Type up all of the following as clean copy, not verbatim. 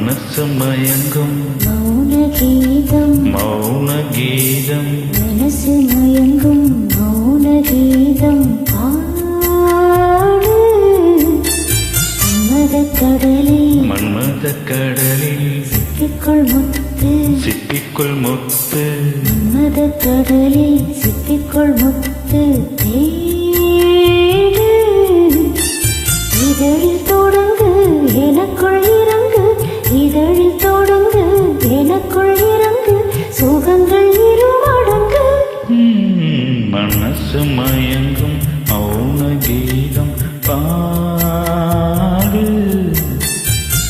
மனசு மயங்கும் மௌன கீதம் மௌன கீதம் மனசு மயங்கும் மௌன கீதம் பாடு மன்மத கடலில் சிப்பிக்குள் முத்து மன்மத கடலில் சிப்பிக்குள் முத்து தேடு இதழில் தொடங்கு எனக்குள் இறங்கு இதழில் தொடங்கு எனக்குள் இறங்கு சுகங்கள் இருமடங்கு மனசு மயங்கும் மௌன கீதம் பாடு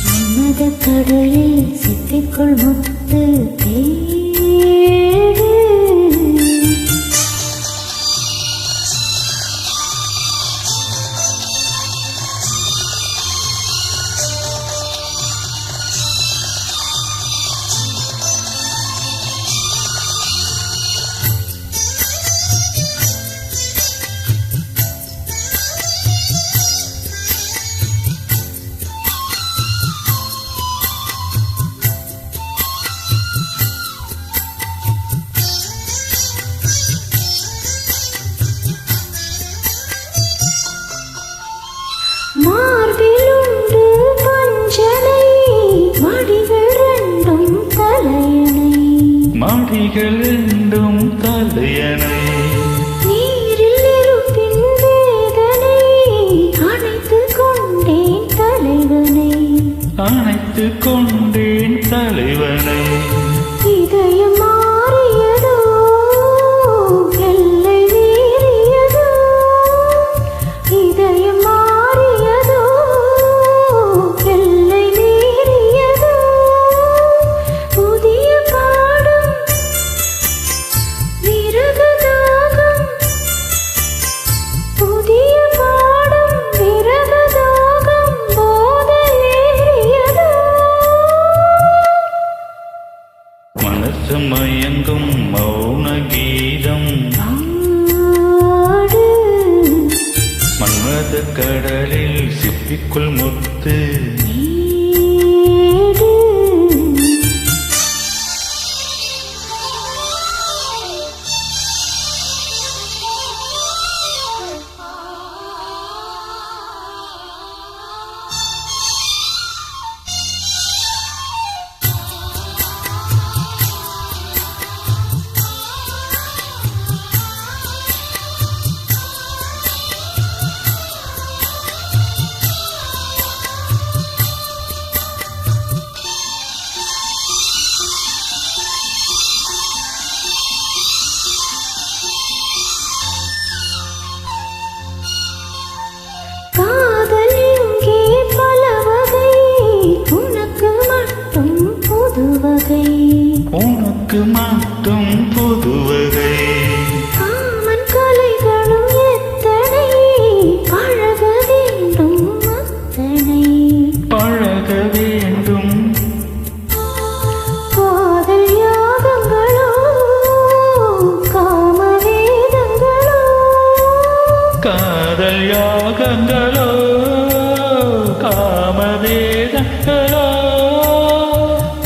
மன்மத கடலில் சிப்பிக்குள் முத்து தேடு மார்பிலுண்டு பஞ்சனை மடிகள் ரெண்டும் தலையணை மடிகள் ரெண்டும் தலையணை நீரில் இருப்பின் வேதனை அணைத்துக் கொண்டேன் தலைவனை அணைத்துக் கொண்டேன் தலைவனை இதயம் மாறியதோ எல்லை மீறியதோ இதயம் மாறியதோ எல்லை மீறியதோ புதிய பாடம் விரகதாகம் புதிய பாடம் விரகதாகம் போதையேறியதோ மனசு மயங்கும் மௌன கீதம் பாடு மன்மத கடலில் சிப்பிக்குள் முத்து தேடு காதல் இங்கே பல வகை உனக்கு மட்டும் புது வகை உனக்கு மட்டும் புதுவகை காமன் கலைகளும் எத்தனை பழக வேண்டும் அத்தனை பழக வேண்டும் காதல் யாகங்களோ காம வேதங்களோ காதல் யாகங்களோ காமவேதங்களோ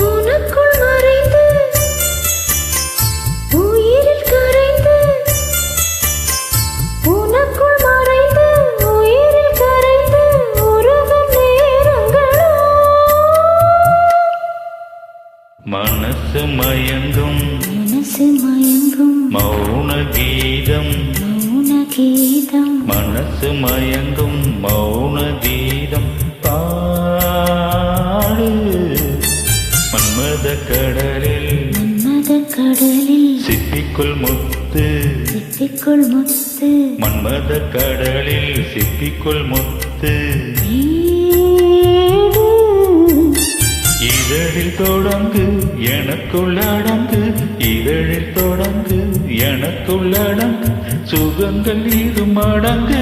உனக்குள் மறைந்து உயிரில் கரைந்து உனக்குள் மறைந்து உயிரில் கரைந்து உருகும் நேரங்களோ மனசு மயங்கும் மனசு மயங்கும் மௌன கீதம் மௌன கீதம் மனசு மயங்கும் மௌன கீதம் பாடு மன்மத கடலில் மன்மத கடலில் சிப்பிக்குள் முத்து சிப்பிக்குள் முத்து மன்மத கடலில் சிப்பிக்குள் முத்து தேடு இதழில் தொடங்கு எனக்குள் அடங்கு இதழில் தொடங்கு எனக்குள் அடங்கு சுகங்கள் இரு மடங்கு